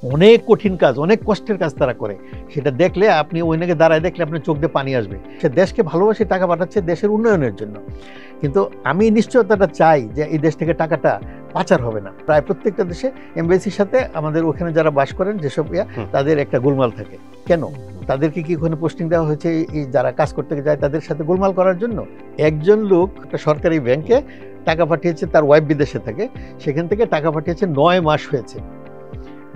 অনেক কঠিন কাজ, অনেক কষ্টের কাজ তারা করে। সেটা দেখলে আপনি ওই নাকি দাঁড়ায় দেখলে আপনার চোখ দিয়ে পানি আসবে। সে দেশকে ভালোবাসে টাকা পাঠাচ্ছে দেশের উন্নয়নের জন্য। কিন্তু আমি নিশ্চয়তাটা চাই যে এই দেশ থেকে টাকাটা পাচার হবে না। প্রায় প্রত্যেকটা দেশে এমবেসির সাথে আমাদের ওখানে যারা বাস করেন যেসব তাদের একটা গোলমাল থাকে। কেন? তাদেরকে কি ওখানে পোস্টিং দেওয়া হয়েছে এই যারা কাজ করতে যায় তাদের সাথে গোলমাল করার জন্য? একজন লোক একটা সরকারি ব্যাংকে টাকা পাঠিয়েছে, তার ওয়াইফ বিদেশে থাকে, সেখান থেকে টাকা পাঠিয়েছে 9 মাস হয়েছে।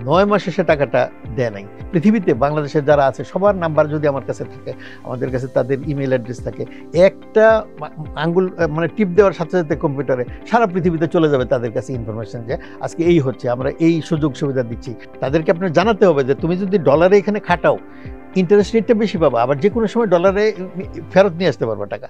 9 মাসে সে টাকাটা দেয় নাই। পৃথিবীতে বাংলাদেশের যারা আছে সবার নাম্বার যদি আমার কাছে থাকে, আমাদের কাছে তাদের ইমেল অ্যাড্রেস থাকে, একটা আঙ্গুল মানে টিপ দেওয়ার সাথে সাথে কম্পিউটারে সারা পৃথিবীতে চলে যাবে তাদের কাছে ইনফরমেশন যে আজকে এই হচ্ছে, আমরা এই সুযোগ সুবিধা দিচ্ছি। তাদেরকে আপনার জানাতে হবে যে তুমি যদি ডলারে এখানে খাটাও ইন্টারেস্ট রেটটা বেশি পাবা, আবার যে কোনো সময় ডলারে ফেরত নিয়ে আসতে পারবা টাকা।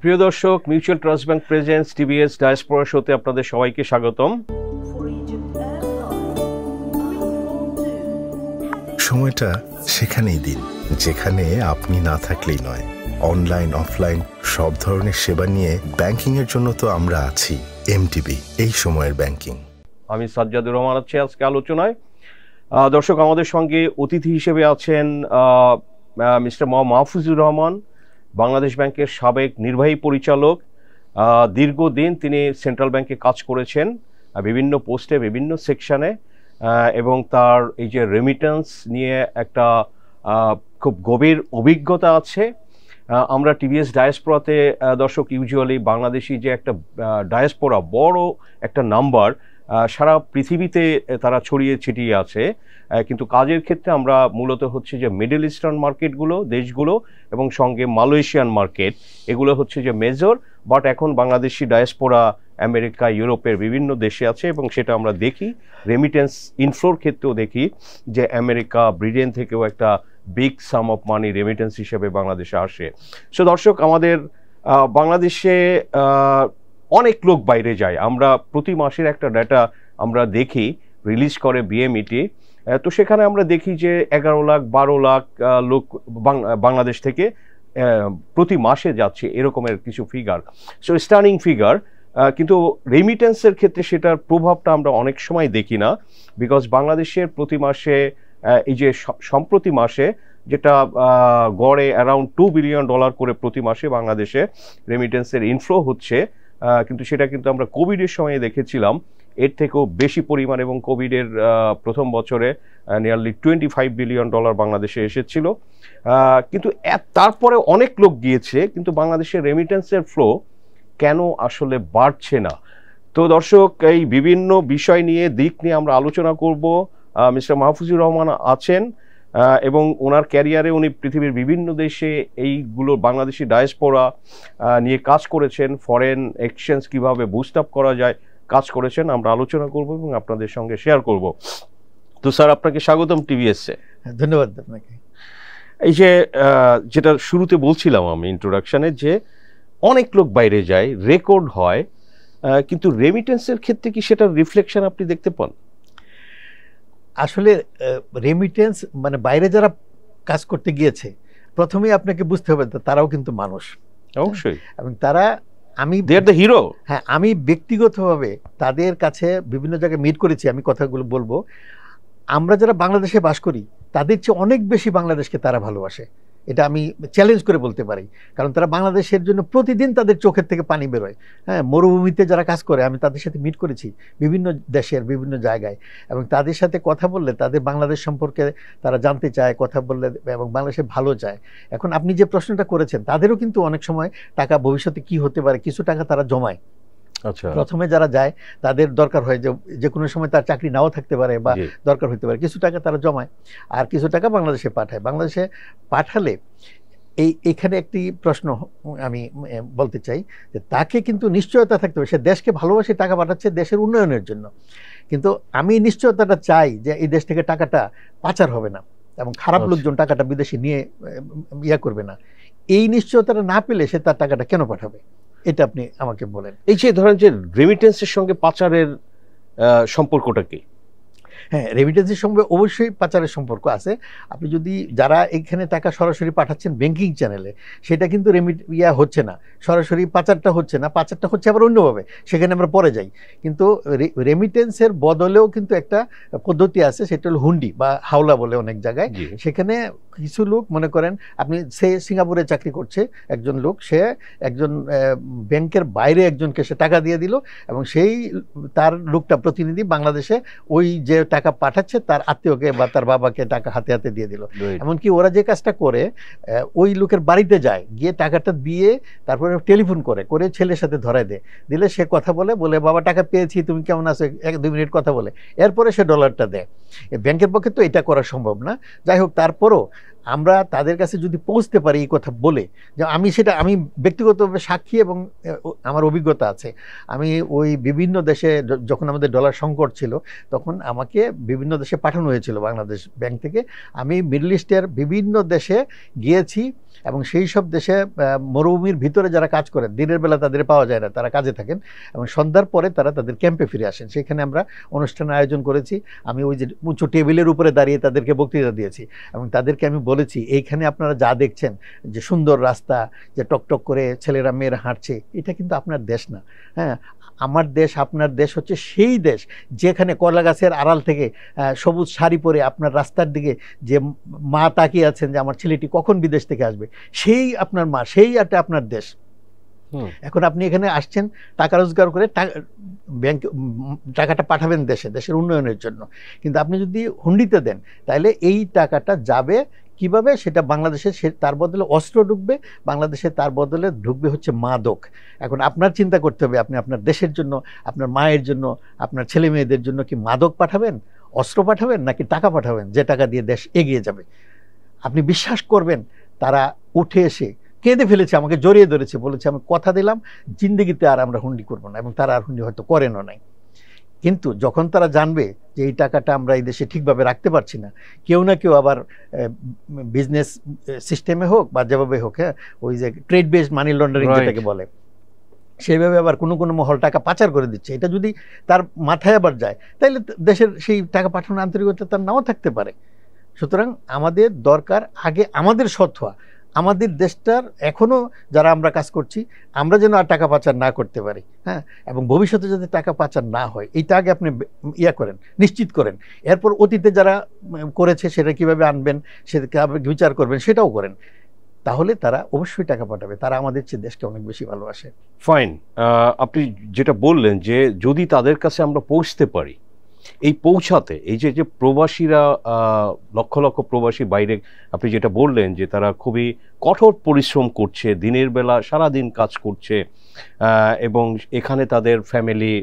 প্রিয় দর্শক, mutual trust bank presents TBS diaspora শোতে আপনাদের সবাইকে স্বাগতম। সময়টা সেখানেই দিন যেখানে আপনি না থাকলেই নয়। অনলাইন অফলাইন সব ধরনের সেবা নিয়ে ব্যাংকিং এর জন্য তো আমরা আছি। এমটিবি, এই সময়ের ব্যাংকিং। আমি সাজ্জাদুর রহমান আছি আজকে আলোচনায়। দর্শক, আমাদের সঙ্গে অতিথি হিসেবে আছেন মিস্টার মাহফুজুর রহমান, বাংলাদেশ ব্যাংকের সাবেক নির্বাহী পরিচালক। দীর্ঘদিন তিনি সেন্ট্রাল ব্যাংকে কাজ করেছেন বিভিন্ন পোস্টে, বিভিন্ন সেকশনে, এবং তার এই যে রেমিটেন্স নিয়ে একটা খুব গভীর অভিজ্ঞতা আছে। আমরা টিভিএস ডায়াসপোরাতে দর্শক ইউজুয়ালি বাংলাদেশি যে একটা ডায়াসপোরা বড় একটা নাম্বার, সারা পৃথিবীতে তারা ছড়িয়ে ছিটিয়ে আছে, কিন্তু কাজের ক্ষেত্রে আমরা মূলত হচ্ছে যে মিডল ইস্টার্ন মার্কেটগুলো, দেশগুলো এবং সঙ্গে মালয়েশিয়ান মার্কেট, এগুলো হচ্ছে যে মেজর। বাট এখন বাংলাদেশি ডায়াসপোরা আমেরিকা, ইউরোপের বিভিন্ন দেশে আছে এবং সেটা আমরা দেখি রেমিটেন্স ইনফ্লোর ক্ষেত্রেও দেখি যে আমেরিকা, ব্রিটেন থেকেও একটা big some of money remittance হিসেবে বাংলাদেশে আসে। সো দর্শক, আমাদের বাংলাদেশে অনেক লোক বাইরে যায়। আমরা প্রতি মাসের একটা ডাটা আমরা দেখি, রিলিজ করে বিএমইটি। তো সেখানে আমরা দেখি যে 11 লাখ 12 লাখ লোক বাংলাদেশ থেকে প্রতি মাসে যাচ্ছে, এরকমের কিছু ফিগার। So stunning figure. কিন্তু রেমিটেন্সের ক্ষেত্রে সেটার প্রভাবটা আমরা অনেক সময় দেখি না, বিকজ বাংলাদেশের প্রতি মাসে এই যে সম্প্রতি মাসে যেটা গড়ে অ্যারাউন্ড $2 বিলিয়ন করে প্রতি মাসে বাংলাদেশে রেমিটেন্সের ইনফ্লো হচ্ছে, কিন্তু সেটা কিন্তু আমরা কোভিডের সময়ে দেখেছিলাম এর থেকেও বেশি পরিমাণ, এবং কোভিডের প্রথম বছরে নিয়ারলি $25 বিলিয়ন বাংলাদেশে এসেছিল। কিন্তু তারপরে অনেক লোক গিয়েছে, কিন্তু বাংলাদেশের রেমিটেন্সের ফ্লো কেন আসলে বাড়ছে না? তো দর্শক, এই বিভিন্ন বিষয় নিয়ে, দিক নিয়ে আমরা আলোচনা করব। মিস্টার মাহফুজুর রহমান আছেন এবং ওনার ক্যারিয়ারে উনি পৃথিবীর বিভিন্ন দেশে এইগুলো বাংলাদেশি ডায়াসপোরা নিয়ে কাজ করেছেন, ফরেন এক্সচেঞ্জ কিভাবে বুস্ট আপ করা যায় কাজ করেছেন। আমরা আলোচনা করব এবং আপনাদের সঙ্গে শেয়ার করব। তো স্যার, আপনাকে স্বাগতম টিভিএসে। ধন্যবাদ আপনাকে। এই যে যেটা শুরুতে বলছিলাম আমি ইন্ট্রোডাকশনে, যে অনেক লোক বাইরে যায়, রেকর্ড হয়, কিন্তু রেমিটেন্সের ক্ষেত্রে কি সেটার রিফ্লেকশন আপনি দেখতে পান? আসলে রেমিটেন্স মানে বাইরে যারা কাজ করতে গিয়েছে, প্রথমেই আপনাকে বুঝতে হবে তারাও কিন্তু মানুষ, অবশ্যই, এবং তারা হিরো। হ্যাঁ, আমি ব্যক্তিগতভাবে তাদের কাছে বিভিন্ন জায়গায় মিট করেছি। আমি কথাগুলো বলবো, আমরা যারা বাংলাদেশে বাস করি তাদের চেয়ে অনেক বেশি বাংলাদেশকে তারা ভালোবাসে। এটা আমি চ্যালেঞ্জ করে বলতে পারি, কারণ তারা বাংলাদেশের জন্য প্রতিদিন তাদের চোখের থেকে পানি বেরোয়। হ্যাঁ, মরুভূমিতে যারা কাজ করে আমি তাদের সাথে মিট করেছি বিভিন্ন দেশের বিভিন্ন জায়গায়, এবং তাদের সাথে কথা বললে তাদের বাংলাদেশ সম্পর্কে তারা জানতে চায়, কথা বললে, এবং বাংলাদেশে ভালো চায়। এখন আপনি যে প্রশ্নটা করেছেন, তাদেরও কিন্তু অনেক সময় টাকা ভবিষ্যতে কি হতে পারে, কিছু টাকা তারা জমায়। আচ্ছা, প্রথমে যারা যায় তাদের দরকার হয় যে কোনো সময় তার চাকরি নাও থাকতে পারে বা দরকার হতে পারে, কিছু টাকা তারা জমায় আর কিছু টাকা বাংলাদেশে পাঠায়। বাংলাদেশে পাঠালে এইখানে একটি প্রশ্ন আমি বলতে চাই যে তাকে কিন্তু নিশ্চয়তা থাকতে হবে, সে দেশকে ভালোবাসে টাকা পাঠাচ্ছে দেশের উন্নয়নের জন্য। কিন্তু আমি নিশ্চয়তাটা চাই যে এই দেশ থেকে টাকাটা পাচার হবে না এবং খারাপ লোকজন টাকাটা বিদেশে নিয়ে করবে না। এই নিশ্চয়তাটা না পেলে সে তার টাকাটা কেন পাঠাবে, এটা আপনি আমাকে বলেন। এই যে ধরেন যে রেমিটেন্সের সঙ্গে পাচারের সম্পর্কটা কি? হ্যাঁ, রেমিটেন্সের সঙ্গে অবশ্যই পাচারের সম্পর্ক আছে। আপনি যদি যারা এখানে টাকা সরাসরি পাঠাচ্ছেন ব্যাংকিং চ্যানেলে, সেটা কিন্তু হচ্ছে না, সরাসরি পাচারটা হচ্ছে না, পাচারটা হচ্ছে আবার অন্যভাবে, সেখানে আমরা পরে যাই। কিন্তু রেমিটেন্সের বদলেও কিন্তু একটা পদ্ধতি আছে, সেটা হলো হুন্ডি বা হাওলা বলে অনেক জায়গায়। সেখানে কিছু লোক মনে করেন, আপনি সে সিঙ্গাপুরে চাকরি করছে একজন লোক, সে একজন ব্যাংকের বাইরে একজনকে সে টাকা দিয়ে দিল, এবং সেই তার লোকটা প্রতিনিধি বাংলাদেশে ওই যে টাকা পাঠাচ্ছে তার আত্মীয়কে বা তার বাবাকে টাকা হাতে হাতে দিয়ে দিল। এমনকি ওরা যে কাজটা করে, ওই লোকের বাড়িতে যায়, গিয়ে টাকাটা দিয়ে তারপরে টেলিফোন করে ছেলের সাথে ধরায় দিলে সে কথা বলে বাবা টাকা পেয়েছি, তুমি কেমন আছো, 1-2 মিনিট কথা বলে এরপরে সে ডলারটা দেয়। ব্যাংকের পক্ষে তো এটা করা সম্ভব না। যাই হোক, তারপরও আমরা তাদের কাছে যদি পৌঁছতে পারি এই কথা বলে, যে আমি ব্যক্তিগতভাবে সাক্ষী এবং আমার অভিজ্ঞতা আছে। আমি ওই বিভিন্ন দেশে যখন আমাদের ডলার সংকট ছিল, তখন আমাকে বিভিন্ন দেশে পাঠানো হয়েছিল বাংলাদেশ ব্যাংক থেকে। আমি মিডল ইস্টের বিভিন্ন দেশে গিয়েছি, এবং সেই সব দেশে মরুভূমির ভিতরে যারা কাজ করেন, দিনের বেলা তাদের পাওয়া যায় না, তারা কাজে থাকেন, এবং সন্ধ্যার পরে তারা তাদের ক্যাম্পে ফিরে আসেন। সেখানে আমরা অনুষ্ঠানের আয়োজন করেছি। আমি ওই যে উঁচু টেবিলের উপরে দাঁড়িয়ে তাদেরকে বক্তৃতা দিয়েছি, এবং তাদেরকে আমি বলেছি, এইখানে আপনারা যা দেখছেন, যে সুন্দর রাস্তা, যে টকটক করে ছেলেরা মেয়েরা হাঁটছে, এটা কিন্তু আপনার দেশ না। হ্যাঁ, আমার দেশ, আপনার দেশ হচ্ছে সেই দেশ যেখানে কলা গাছের আড়াল থেকে সবুজ শাড়ি পরে আপনার রাস্তার দিকে যে মা তাকিয়ে আছেন যে আমার ছেলেটি কখন বিদেশ থেকে আসবে, সেই আপনার মা, সেই একটা আপনার দেশ। এখন আপনি এখানে আসছেন টাকা রোজগার করে, ব্যাংক টাকাটা পাঠাবেন দেশের উন্নয়নের জন্য, কিন্তু আপনি যদি হুন্ডিতে দেন, তাহলে এই টাকাটা যাবে কিভাবে, সেটা বাংলাদেশে তার বদলে অস্ত্র ঢুকবে, বাংলাদেশে তার বদলে ঢুকবে হচ্ছে মাদক। এখন আপনার চিন্তা করতে হবে, আপনি আপনার দেশের জন্য, আপনার মায়ের জন্য, আপনার ছেলে মেয়েদের জন্য কি মাদক পাঠাবেন, অস্ত্র পাঠাবেন, নাকি টাকা পাঠাবেন যে টাকা দিয়ে দেশ এগিয়ে যাবে? আপনি বিশ্বাস করবেন, তারা উঠে এসে কেঁদে ফেলেছে, আমাকে জড়িয়ে ধরেছে, বলেছে আমি কথা দিলাম জিন্দেগিতে আর আমরা হুন্ডি করবো না, এবং তারা আর হুন্ডি হয়তো করেনও নাই। কিন্তু যখন তারা জানবে যে এই টাকাটা আমরা এই দেশে ঠিকভাবে রাখতে পারছি না, কেউ না কেউ আবার বিজনেস সিস্টেমে হোক বা যেভাবে হোক, হ্যাঁ, ওই যে ট্রেড বেসড মানি লন্ডারিং যেটাকে বলে, সেইভাবে আবার কোনো মহল টাকা পাচার করে দিচ্ছে, এটা যদি তার মাথায় আবার যায়, তাহলে দেশের সেই টাকা পাঠানোর আন্তরিকতা তার নাও থাকতে পারে। সুতরাং আমাদের দরকার আগে আমাদের সৎ হওয়া, আমাদের দেশটার এখনও যারা আমরা কাজ করছি, আমরা যেন আর টাকা পাচার না করতে পারি, হ্যাঁ, এবং ভবিষ্যতে যাতে টাকা পাচার না হয়, এইটা আগে আপনি করেন, নিশ্চিত করেন। এরপর অতীতে যারা করেছে সেটা কিভাবে আনবেন, সেটাকে বিচার করবেন, সেটাও করেন। তাহলে তারা অবশ্যই টাকা পাঠাবে, তারা আমাদের চেয়ে দেশকে অনেক বেশি ভালোবাসে। ফাইন, আপনি যেটা বললেন যে যদি তাদের কাছে আমরা পৌঁছতে পারি, এই পৌঁছাতে এই যে প্রবাসীরা, লক্ষ লক্ষ প্রবাসী বাইরে, আপনি যেটা বললেন যে তারা খুবই কঠোর পরিশ্রম করছে, দিনের বেলা সারাদিন কাজ করছে, এবং এখানে তাদের ফ্যামিলি,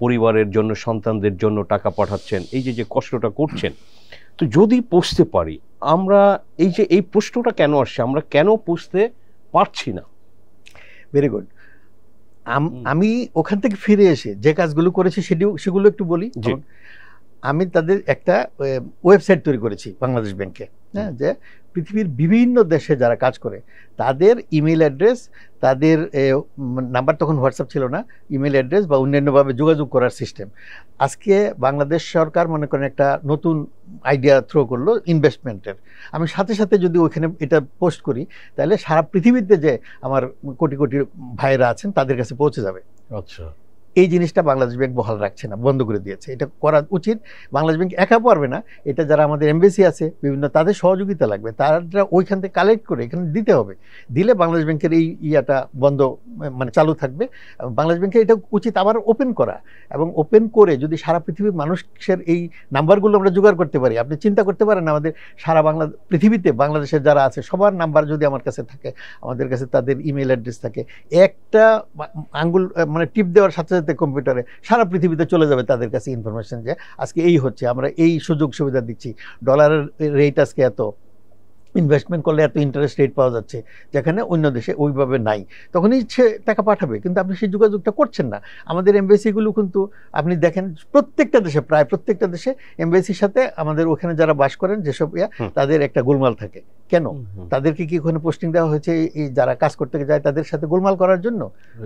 পরিবারের জন্য, সন্তানদের জন্য টাকা পাঠাচ্ছেন, এই যে কষ্টটা করছেন, তো যদি পৌঁছতে পারি আমরা, এই প্রশ্নটা কেন আসছে, আমরা কেন পৌঁছতে পারছি না? Very good. আমি ওখান থেকে ফিরে এসে যে কাজগুলো করেছি সেগুলো একটু বলি। আমি তাদের একটা ওয়েবসাইট তৈরি করেছি বাংলাদেশ ব্যাংকে, হ্যাঁ, যে পৃথিবীর বিভিন্ন দেশে যারা কাজ করে তাদের ইমেল অ্যাড্রেস, তাদের নাম্বার, তখন হোয়াটসঅ্যাপ ছিল না, ইমেল অ্যাড্রেস বা অন্যান্যভাবে যোগাযোগ করার সিস্টেম। আজকে বাংলাদেশ সরকার মনে করেন একটা নতুন আইডিয়া থ্রো করলো ইনভেস্টমেন্টের। আমি সাথে সাথে যদি ওইখানে এটা পোস্ট করি, তাহলে সারা পৃথিবীতে যে আমার কোটি কোটি ভাইয়েরা আছেন তাদের কাছে পৌঁছে যাবে। আচ্ছা, এই জিনিসটা বাংলাদেশ ব্যাংক বহাল রাখছে না, বন্ধ করে দিয়েছে। এটা করা উচিত। বাংলাদেশ ব্যাংক একা পারবে না, এটা যারা আমাদের এমবেসি আছে বিভিন্ন, তাদের সহযোগিতা লাগবে, তারা ওইখান থেকে কালেক্ট করে এখানে দিতে হবে। দিলে বাংলাদেশ ব্যাংকের এই ইয়াটা বন্ধ, মানে চালু থাকবে। বাংলাদেশ ব্যাংকের এটা উচিত আবার ওপেন করা, এবং ওপেন করে যদি সারা পৃথিবীর মানুষের এই নাম্বারগুলো আমরা জোগাড় করতে পারি। আপনি চিন্তা করতে পারেন, আমাদের সারা পৃথিবীতে বাংলাদেশের যারা আছে সবার নাম্বার যদি আমার কাছে থাকে, আমাদের কাছে তাদের ইমেল অ্যাড্রেস থাকে, একটা আঙ্গুল মানে টিপ দেওয়ার সাথে সাথে কম্পিউটারে সারা পৃথিবীতে চলে যাবে তাদের কাছে ইনফরমেশন, যে আজকে এই হচ্ছে, আমরা এই সুযোগ সুবিধা দিচ্ছি, ডলারের রেট আজকে এত, ইনভেস্টমেন্ট করলে এত ইন্টারেস্ট রেট পাওয়া যাচ্ছে, যেখানে অন্য দেশে ওইভাবে নাই। তখনই সে টাকা পাঠাবে, কিন্তু আপনি সেই যোগাযোগটা করছেন না। আমাদের এমবেসিগুলো কিন্তু আপনি দেখেন প্রত্যেকটা দেশে, প্রায় প্রত্যেকটা দেশে এমবেসির সাথে আমাদের ওখানে যারা বাস করেন যেসব তাদের একটা গোলমাল থাকে। কেন? তাদেরকে কি ওখানে পোস্টিং দেওয়া হয়েছে এই যারা কাজ করতে যায় তাদের সাথে গোলমাল করার জন্য,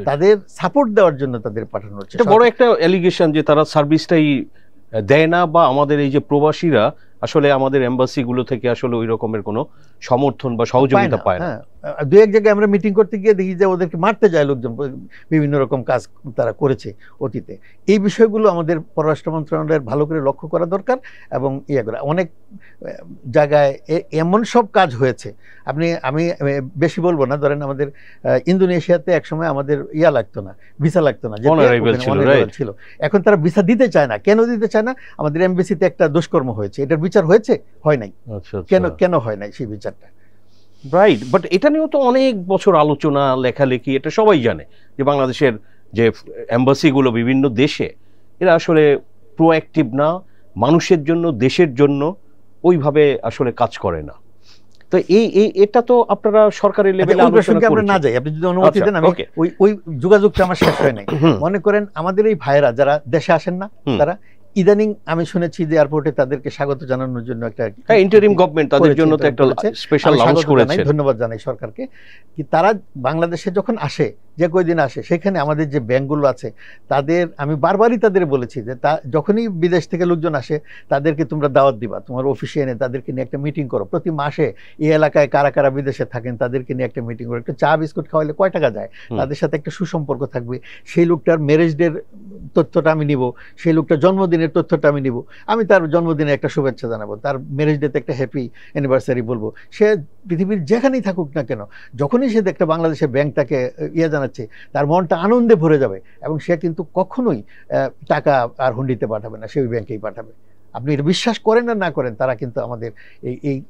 তাদের সাপোর্ট দেওয়ার জন্য তাদের পাঠানো হচ্ছে। এটা বড় একটা অ্যালিগেশন যে তারা সার্ভিসটাই দেয় না, বা আমাদের এই যে প্রবাসীরা আসলে আমাদের এম্বাসিগুলো থেকে আসলে ওই রকমের কোনো সমর্থন বা সহযোগিতা পায় না। দু এক জায়গায় আমরা মিটিং করতে গিয়ে দেখি যে ওদেরকে মারতে যায় লোকজন, বিভিন্ন রকম কাজ তারা করেছে অতীতে। এই বিষয়গুলো আমাদের পররাষ্ট্র মন্ত্রণালয়ের ভালো করে লক্ষ্য করা দরকার এবং ইয়ে করা। অনেক জায়গায় এমন সব কাজ হয়েছে, আমি বেশি বলবো না, ধরেন আমাদের ইন্দোনেশিয়াতে একসময় আমাদের লাগতো না, ভিসা লাগতো না, ছিল। এখন তারা ভিসা দিতে চায় না। কেন দিতে চায় না? আমাদের এমবেসিতে একটা দুষ্কর্ম হয়েছে, এটার বিচার হয়েছে? হয় নাই। কেন হয় নাই সেই বিচারটা? রাইট, বাট এটা নিয়েও তো অনেক বছর আলোচনা, লেখালেখি, এটা সবাই জানে যে বাংলাদেশের যে এম্বাসিগুলো বিভিন্ন দেশে, এরা আসলে প্রোঅ্যাক্টিভ না, মানুষের জন্য, দেশের জন্য ওইভাবে আসলে কাজ করে না। তো এটা তো আপনারা সরকারের লেভেলে আমরা না যাই, আপনি যদি অনুমতি দেন। আমি ওই যোগাযোগটা আমার শেষ হয় নাই। মনে করেন আমাদের এই ভাইয়েরা যারা দেশে আসেন না, তারা ইদানিং আমি শুনেছি যে এয়ারপোর্টে তাদেরকে স্বাগত জানানোর জন্য একটা ইন্টারিম গভর্নমেন্ট তাদের জন্য তো একটা স্পেশাল লঞ্চ করেছে। ধন্যবাদ জানাই সরকারকে। কি তারা বাংলাদেশে যখন আসে, যে কয়দিন আসে, সেখানে আমাদের যে ব্যাংকগুলো আছে তাদের, আমি বারবারই তাদের বলেছি যে যখনই বিদেশ থেকে লোকজন আসে তাদেরকে তোমরা দাওয়াত দিবা, তোমার অফিসে এনে তাদেরকে নিয়ে একটা মিটিং করো। প্রতি মাসে এই এলাকায় কারা কারা বিদেশে থাকেন তাদেরকে নিয়ে একটা মিটিং করো। একটা চা বিস্কুট খাওয়ালে কয় টাকা যায়? তাদের সাথে একটা সুসম্পর্ক থাকবে। সেই লোকটার ম্যারেজ ডের তথ্যটা আমি নিব, সেই লোকটার জন্মদিনের তথ্যটা আমি নিব, আমি তার জন্মদিনে একটা শুভেচ্ছা জানাবো, তার ম্যারেজ ডেতে একটা হ্যাপি অ্যানিভার্সারি বলবো। সে পৃথিবীর যেখানেই থাকুক না কেন, যখনই সে একটা বাংলাদেশের ব্যাংক তাকে জানাচ্ছে, তার মনটা আনন্দে ভরে যাবে এবং সে কিন্তু কখনোই টাকা আর হুন্ডিতে পাঠাবে না, সে ওই ব্যাংকেই পাঠাবে। আপনি এটা বিশ্বাস করেন আর না করেন, তারা কিন্তু আমাদের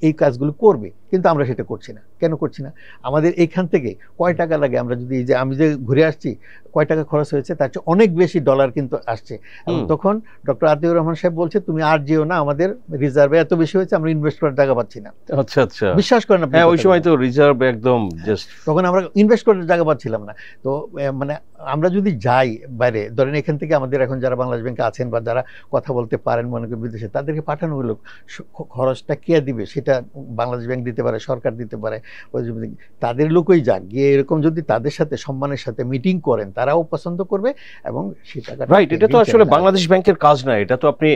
এই কাজগুলো করবে, কিন্তু আমরা সেটা করছি না। কেন করছি না? আমাদের এইখান থেকে কয় টাকা লাগে, আমরা যদি এই যে আমি যে ঘুরে আসছি কয় টাকা খরচ হয়েছে, তার চেয়ে অনেক বেশি ডলার কিন্তু আসছে। এবং তখন ডক্টর আতিউর রহমান সাহেব বলছে, তুমি আর যেও না, আমাদের রিজার্ভে এত বেশি হয়েছে, আমরা ইনভেস্ট করার জায়গা পাচ্ছি না। আচ্ছা আচ্ছা, বিশ্বাস করেন আপনি? ওই সময় তো রিজার্ভ একদম জাস্ট, তখন আমরা ইনভেস্ট করার জায়গা পাচ্ছিলাম না। তো মানে আমরা যদি যাই বাইরে, ধরেন এখান থেকে আমাদের এখন যারা বাংলাদেশ ব্যাংকে আছেন বা যারা কথা বলতে পারেন মনে করি বিদেশে, তাদেরকে পাঠানো হলো, খরচটা কে দিবে? সেটা বাংলাদেশ ব্যাংক দিতে পারে, সরকার দিতে পারে, তাদের লোকই যাক গিয়ে এরকম যদি তাদের সাথে সম্মানের সাথে মিটিং করেন, তারাও পছন্দ করবে এবং সেটা। রাইট, এটা তো আসলে বাংলাদেশ ব্যাংকের কাজ না, এটা তো আপনি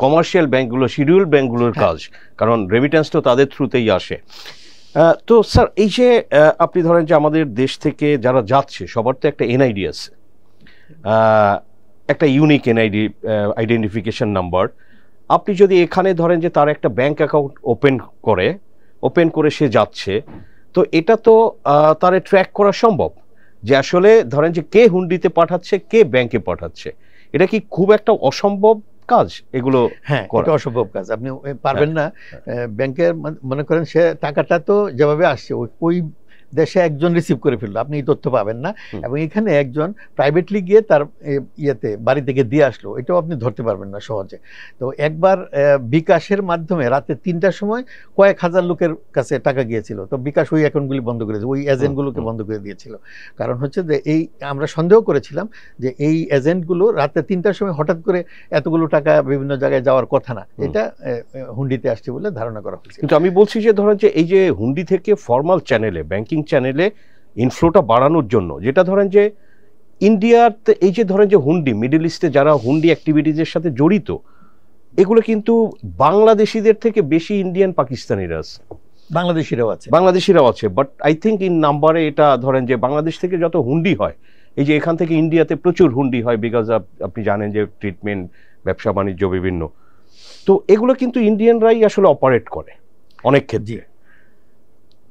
কমার্শিয়াল ব্যাংকগুলো, শিডিউল ব্যাংকগুলোর কাজ, কারণ রেমিটেন্স তো তাদের থ্রুতেই আসে। তো স্যার, এই যে আপনি ধরেন যে আমাদের দেশ থেকে যারা যাচ্ছে সবার তো একটা এনআইডি আছে, একটা ইউনিক এনআইডি, আইডেন্টিফিকেশন নাম্বার। আপনি যদি এখানে ধরেন যে তার একটা ব্যাংক অ্যাকাউন্ট ওপেন করে সে যাচ্ছে, তো এটা তো তারে ট্র্যাক করা সম্ভব যে আসলে ধরেন যে কে হুন্ডিতে পাঠাচ্ছে, কে ব্যাংকে পাঠাচ্ছে। এটা কি খুব একটা অসম্ভব কাজ এগুলো? হ্যাঁ, এটা অসম্ভব কাজ, আপনি পারবেন না। ব্যাংকের মনে করেন সে টাকাটা তো যেভাবে আসছে ওই দেশে একজন রিসিভ করে ফেললো, আপনি এই তথ্য পাবেন না। এবং এখানে একজন প্রাইভেটলি গিয়ে তার বাড়ি থেকে দিয়ে আসলো, এটাও আপনি ধরতে পারবেন না সহজে। তো একবার বিকাশের মাধ্যমে রাতে 3টার সময় কয়েক হাজার লোকের কাছে টাকা গিয়েছিল, তো বিকাশ ওই অ্যাকাউন্টগুলি বন্ধ করেছে, ওই এজেন্টগুলোকে বন্ধ করে দিয়েছিল। কারণ হচ্ছে যে আমরা সন্দেহ করেছিলাম যে এই এজেন্টগুলো রাতে 3টার সময় হঠাৎ করে এতগুলো টাকা বিভিন্ন জায়গায় যাওয়ার কথা না, এটা হুন্ডিতে আসছে বলে ধারণা করা হয়েছে। কিন্তু আমি বলছি যে ধরেন যে এই যে হুন্ডি থেকে ফর্মাল চ্যানেলে, ব্যাংকিং চ্যানেলে ইনফ্লোটা বাড়ানোর জন্য, যেটা ধরেন যে ইন্ডিয়াতে এই যে ধরেন যে হুন্ডি, মিডল ইস্টে যারা হুন্ডি অ্যাক্টিভিটিজের সাথে জড়িত, এগুলো কিন্তু বাংলাদেশিদের থেকে বেশি ইন্ডিয়ান পাকিস্তানিরা আছে, বাংলাদেশিরাও আছে। বাট আই থিঙ্ক ইন নাম্বারে এটা ধরেন যে বাংলাদেশ থেকে যত হুন্ডি হয়, এই যে এখান থেকে ইন্ডিয়াতে প্রচুর হুন্ডি হয়, বিকজ আপনি জানেন যে ট্রিটমেন্ট, ব্যবসা বাণিজ্য বিভিন্ন, তো এগুলো কিন্তু ইন্ডিয়ানরাই আসলে অপারেট করে অনেক ক্ষেত্রে।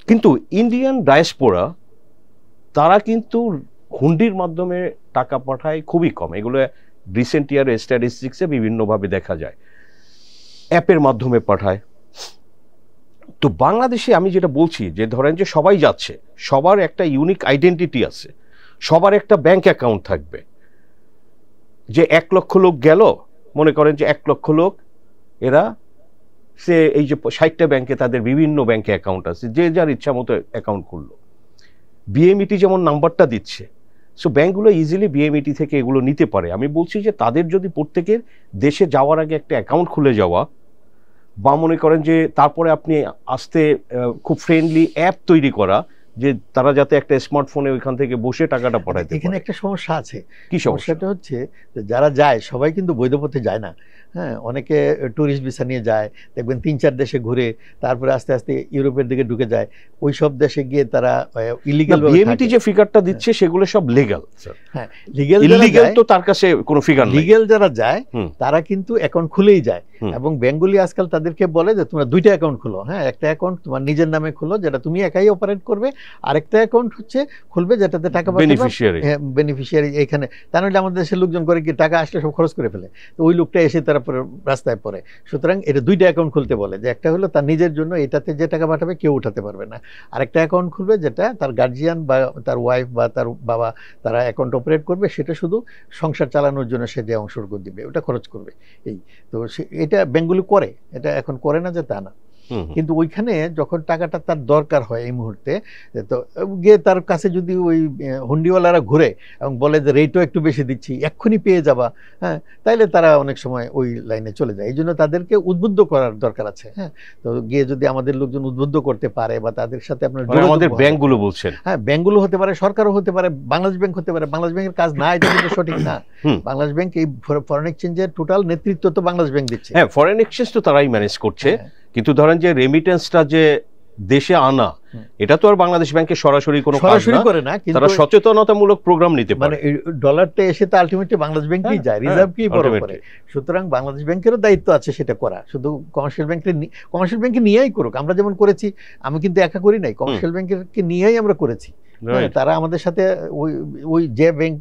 কিন্তু ইন্ডিয়ান ডায়াসপোরা তারা কিন্তু হুন্ডির মাধ্যমে টাকা পাঠায় খুবই কম। এগুলো রিসেন্ট ইয়ারের স্ট্যাটিস্টিক্সে বিভিন্নভাবে দেখা যায়, অ্যাপের মাধ্যমে পাঠায়। তো বাংলাদেশে আমি যেটা বলছি যে ধরেন যে সবাই যাচ্ছে, সবার একটা ইউনিক আইডেন্টিটি আছে, সবার একটা ব্যাংক অ্যাকাউন্ট থাকবে। যে 1 লক্ষ লোক গেল, মনে করেন যে 1 লক্ষ লোক, এরা সে এই যে 60টা ব্যাংকে তাদের বিভিন্ন ব্যাংকে অ্যাকাউন্ট আছে, যে যার ইচ্ছা মতো অ্যাকাউন্ট খুললো। বিএমইটি যেমন নাম্বারটা দিচ্ছে, সো ব্যাংকগুলো ইজিলি বিএমইটি থেকে এগুলো নিতে পারে। আমি বলছি যে তাদের যদি প্রত্যেকের দেশে যাওয়ার আগে একটা অ্যাকাউন্ট খুলে যাওয়া, বা মনে করেন যে তারপরে আপনি আসতে খুব ফ্রেন্ডলি অ্যাপ তৈরি করা, যে তারা যাতে একটা স্মার্টফোনে ওইখান থেকে বসে টাকাটা পাঠাইতে এখানে পারে? একটা সমস্যা আছে। কি সমস্যা? সমস্যাটা হচ্ছে যে যারা যায় সবাই কিন্তু বৈধ পথে যায় না। হ্যাঁ, অনেকে ট্যুরিস্ট ভিসা নিয়ে যায়, দেখবেন ৩-৪ দেশে ঘুরে তারপরে আস্তে আস্তে ইউরোপের দিকে ঢুকে যায়। ওই সব দেশে গিয়ে তারা ইলিগাল বিএমইটি যে ফিগারটা দিচ্ছে সেগুলো সব লিগ্যাল। হ্যাঁ, লিগ্যাল ইলিগ্যাল তো তার কাছে কোনো ফিগার নেই। লিগ্যাল যারা যায় তারা কিন্তু অ্যাকাউন্ট খুলেই যায়, এবং ব্যাংকগুলি আজকাল তাদেরকে বলে যে তোমরা 2টা অ্যাকাউন্ট খুলো। হ্যাঁ, একটা অ্যাকাউন্ট তোমার নিজের নামে খুলো যেটা তুমি একাই অপারেট করবে, আরেকটা অ্যাকাউন্ট হচ্ছে খুলবে যেটাতে টাকা বেনিফিশিয়ারি এখানে। তা নাহলে আমাদের দেশের লোকজন করে কি টাকা আসলে সব খরচ করে ফেলে, তো ওই লোকটা এসে তারা রাস্তায় পড়ে। সুতরাং এটা 2টা অ্যাকাউন্ট খুলতে বলে, যে একটা হলো তার নিজের জন্য, এটাতে যে টাকা পাঠাবে কেউ উঠাতে পারবে না, আরেকটা অ্যাকাউন্ট খুলবে যেটা তার গার্জিয়ান বা তার ওয়াইফ বা তার বাবা তারা অ্যাকাউন্ট অপারেট করবে, সেটা শুধু সংসার চালানোর জন্য সে যে অংশটুকু দিবে ওটা খরচ করবে। এই তো এটা ব্যাংকগুলো করে, এটা এখন করে না যে তা না, কিন্তু ওইখানে যখন টাকাটা তার দরকার হয় এই মুহূর্তে, তো গিয়ে তার কাছে যদি ওই হুন্ডিওয়ালারা ঘুরে এবং বলে যে রেটও একটু বেশি দিচ্ছি এক্ষুনি পেয়ে যাবা, হ্যাঁ, তাইলে তারা অনেক সময় ওই লাইনে চলে যায়। এই জন্য তাদেরকে উদ্বুদ্ধ করার দরকার আছে। হ্যাঁ, তো গিয়ে যদি আমাদের লোকজন উদ্বুদ্ধ করতে পারে বা তাদের সাথে আপনার আমাদের ব্যাংকগুলো বলছেন, হ্যাঁ, ব্যাংকগুলো হতে পারে, সরকারও হতে পারে, বাংলাদেশ ব্যাংক হতে পারে। বাংলাদেশ ব্যাংকের কাজ না, এটা কিন্তু সঠিক না। বাংলাদেশ ব্যাংক এই ফরেন এক্সচেঞ্জের টোটাল নেতৃত্ব তো বাংলাদেশ ব্যাংক দিচ্ছে। হ্যাঁ, ফরেন এক্সচেঞ্জ তো তারাই ম্যানেজ করছে, কিন্তু ধরেন যে রেমিটেন্সটা যে দেশে আনা, এটা তো আর বাংলাদেশ ব্যাংকের সরাসরি কোনো কাজ করে না, তারা সচেতনতামূলক প্রোগ্রাম নিতে পারে। মানে ডলারটা এসে তো আলটিমেটলি বাংলাদেশ ব্যাংকেই যায়, রিজার্ভ কি বড় করে। সুতরাং বাংলাদেশ ব্যাংকেরও দায়িত্ব আছে সেটা করা, শুধু কমার্শিয়াল ব্যাংকে নিয়েই করুক। আমরা যেমন করেছি, আমি কিন্তু একা করি নাই, কমার্শিয়াল ব্যাংকে নিয়েই আমরা করেছি। তারা আমাদের সাথে ওই যে ব্যাংক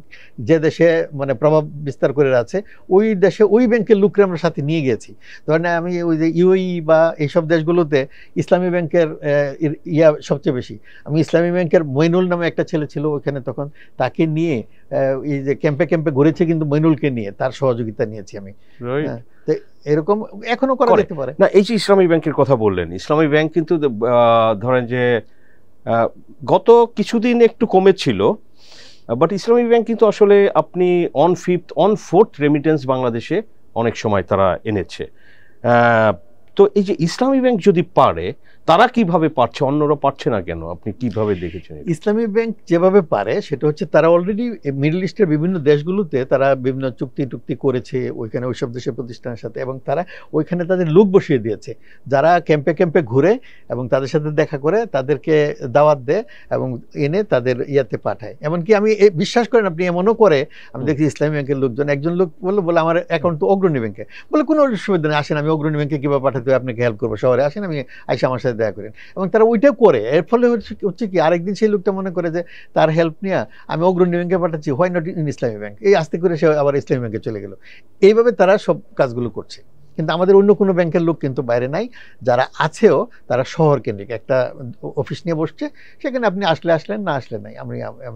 যে দেশে মানে প্রভাব বিস্তার করে আছে ওই দেশে ওই ব্যাংকের লোককে আমরা সাথে নিয়ে গেছি। ধরেন আমি ওই যে ইউএই বা এইসব দেশগুলোতে ইসলামী ব্যাংকের সবচেয়ে বেশি, আমি ইসলামী ব্যাংকের মইনুল নামে একটা ছেলে ছিল ওইখানে, তখন তাকে নিয়ে এই যে ক্যাম্পে ক্যাম্পে ঘুরেছে, কিন্তু মইনুলকে নিয়ে তার সহযোগিতা নিয়েছি আমি। এরকম এখনো করা যেতে পারে না। এই যে ইসলামী ব্যাংকের কথা বললেন, ইসলামী ব্যাংক কিন্তু ধরেন যে গত কিছুদিন একটু কমেছিল, বাট ইসলামী ব্যাংক কিন্তু আসলে আপনি অন ফোর্থ রেমিটেন্স বাংলাদেশে অনেক সময় তারা এনেছে। তো এই যে ইসলামী ব্যাংক যদি পারে, তারা কিভাবে পারছে, অন্যরা পারছে না কেন? আপনি কিভাবে দেখেছেন? ইসলামী ব্যাংক যেভাবে পারে সেটা হচ্ছে তারা অলরেডি মিডল ইস্টের বিভিন্ন দেশগুলোতে তারা বিভিন্ন চুক্তি করেছে ওইখানে ওইসব দেশের প্রতিষ্ঠানের সাথে, এবং তারা ওইখানে তাদের লোক বসিয়ে দিয়েছে যারা ক্যাম্পে ক্যাম্পে ঘুরে এবং তাদের সাথে দেখা করে তাদেরকে দাওয়াত দেয় এবং এনে তাদের ইয়াতে পাঠায়। এমনকি আমি বিশ্বাস করেন আপনি, এমনও করে আমি দেখি ইসলামী ব্যাংকের লোকজন, একজন লোক বলে আমার অ্যাকাউন্ট তো অগ্রণী ব্যাংকে, বলে কোনো অসুবিধা নেই, আসেন আমি অগ্রণী ব্যাংকে কীভাবে পাঠাতে হয় আপনাকে হেল্প করবো, শহরে আসেন, আমি আইসা আমার সাথে দেখা করেন। এবং তারা ওইটাও করে। এর ফলে হচ্ছে কি, আরেকদিন সেই লোকটা মনে করে যে তার হেল্প নিয়ে আমি অগ্রণী ব্যাংকে পাঠাচ্ছি, why not in Islami bank, এই আস্তে করে সে আবার ইসলামী ব্যাংকে চলে গেল। এইভাবে তারা সব কাজগুলো করছে। কিন্তু আমাদের অন্য কোনো ব্যাংকের লোক কিন্তু বাইরে নাই, যারা আছেও তারা শহর কেন্দ্রিক একটা অফিস নিয়ে বসছে, সেখানে আপনি আসলেন, না আসলে নাই, আমি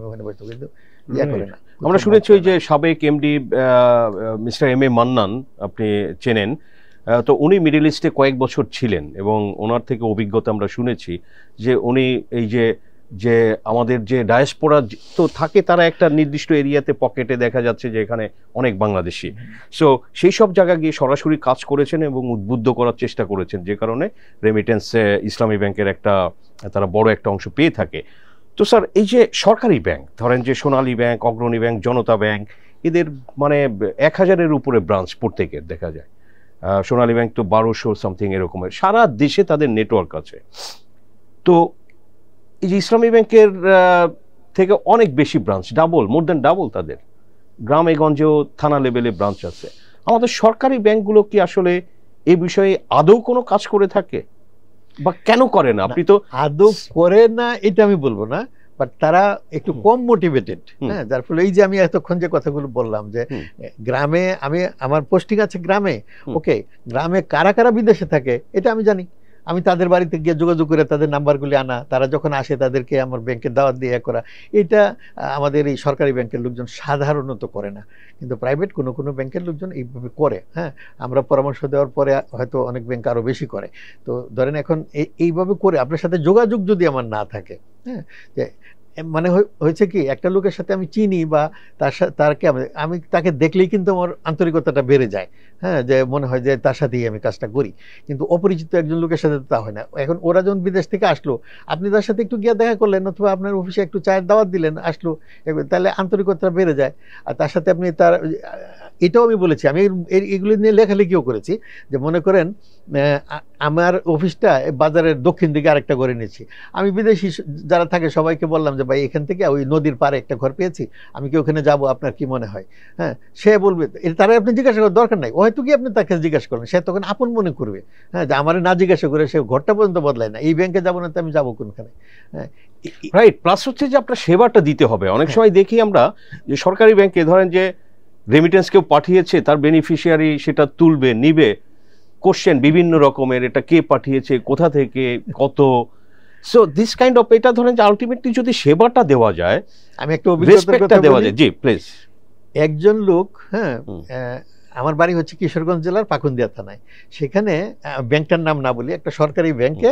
ওখানে বসতে, কিন্তু ইয়া করে না। আমরা শুনেছি ওই যে সাবেক MD mister M A Mannan, আপনি চেনেন, তো উনি মিডল ইস্টে কয়েক বছর ছিলেন এবং ওনার থেকে অভিজ্ঞতা আমরা শুনেছি যে উনি এই যে আমাদের যে ডায়াসপোরা তো থাকে, তারা একটা নির্দিষ্ট এরিয়াতে পকেটে দেখা যাচ্ছে যে এখানে অনেক বাংলাদেশি, সো সেই সব জায়গায় গিয়ে সরাসরি কাজ করেছেন এবং উদ্বুদ্ধ করার চেষ্টা করেছেন, যে কারণে রেমিটেন্সে ইসলামী ব্যাংকের তারা বড় একটা অংশ পেয়ে থাকে। তো স্যার, এই যে সরকারি ব্যাংক, ধরেন যে সোনালী ব্যাংক, অগ্রণী ব্যাংক, জনতা ব্যাংক, এদের মানে 1000-এর উপরে ব্রাঞ্চ প্রত্যেকের দেখা যায়। সোনালী ব্যাংক তো 1200 সামথিং এরকমের, সারা দেশে তাদের নেটওয়ার্ক আছে। তো এই যে ইসলামী ব্যাংকের থেকে অনেক বেশি ব্রাঞ্চ, মোর দ্যান ডাবল তাদের, গ্রামে গঞ্জেও থানা লেভেলে ব্রাঞ্চ আছে। আমাদের সরকারি ব্যাংকগুলো কি আসলে এই বিষয়ে আদৌ কোনো কাজ করে থাকে বা কেন করে না? আপনি তো আদৌ করে না এটা আমি বলবো না, বাট তারা একটু কম মোটিভেটেড। হ্যাঁ, যার ফলে এই যে আমি এতক্ষণ যে কথাগুলো বললাম যে গ্রামে আমার পোস্টিং আছে গ্রামে, ওকে, গ্রামে কারা কারা বিদেশে থাকে এটা আমি জানি, আমি তাদের বাড়িতে গিয়ে যোগাযোগ করে তাদের নাম্বারগুলি আনা, তারা যখন আসে তাদেরকে আমার ব্যাংকের দাওয়াত দিয়ে করা, এটা আমাদের এই সরকারি ব্যাংকের লোকজন সাধারণত করে না, কিন্তু প্রাইভেট কোনো ব্যাংকের লোকজন এইভাবে করে। হ্যাঁ, আমরা পরামর্শ দেওয়ার পরে হয়তো অনেক ব্যাংক আরও বেশি করে। তো ধরেন এখন এইভাবে করে আপনার সাথে যোগাযোগ যদি আমার না থাকে, হ্যাঁ, যে মানে হয়েছে কি, একটা লোকের সাথে আমি চিনি বা তারকে আমি তাকে দেখলেই কিন্তু আমার আন্তরিকতাটা বেড়ে যায়, হ্যাঁ, যে মনে হয় যে তার সাথেই আমি কাজটা করি। কিন্তু অপরিচিত একজন লোকের সাথে তা হয় না। এখন ওরা যখন বিদেশ থেকে আসলো, আপনি তার সাথে একটু গিয়ে দেখা করলেন অথবা আপনার অফিসে একটু চায়ের দাওয়াত দিলেন, আসলো, তাহলে আন্তরিকতা বেড়ে যায়। আর তার সাথে আপনি তার, এটাও আমি বলেছি, আমি এগুলি নিয়ে লেখালেখিও করেছি, যে মনে করেন আমার অফিসটা বাজারের দক্ষিণ দিকে আরেকটা ঘরে নিয়েছি। আমি বিদেশি যারা থাকে সবাইকে বললাম যে ভাই এখান থেকে ওই নদীর পাড়ে একটা ঘর পেয়েছি, আমি কি ওখানে যাব, আপনার কি মনে হয়? হ্যাঁ, সে বলবে, তারা আপনি জিজ্ঞাসা করার দরকার নাই, হয়তো কি আপনি তাকে জিজ্ঞাসা করবেন, সে তখন আপন মনে করবে, হ্যাঁ, যে আমার না জিজ্ঞাসা করে সে ঘরটা পর্যন্ত বদলায় না, এই ব্যাংকে যাবো না তো আমি যাবো কোনখানে? হ্যাঁ, রাইট। প্লাস হচ্ছে যে আপনার সেবাটা দিতে হবে। অনেক সময় দেখি আমরা যে সরকারি ব্যাংকে ধরেন যে রেমিটেন্স কেউ পাঠিয়েছে, তার বেনিফিশিয়ারি সেটা তুলবে, নিবে, কোশ্চেন বিভিন্ন রকমের, এটা কে পাঠিয়েছে, কোথা থেকে, কত। সো দিস কাইন্ড অফ, এটা ধরেন যে আলটিমেটলি যদি সেবাটা দেওয়া যায়, আমি একটা অভিজ্ঞতার কথা দেওয়া বলি। যায়। জি প্লিজ। একজন লোক, হ্যাঁ, আমার বাড়ি হচ্ছে কিশোরগঞ্জ জেলার পাকুন্দিয়া থানায়, সেখানে ব্যাংকটার নাম না বলি, একটা সরকারি ব্যাংকে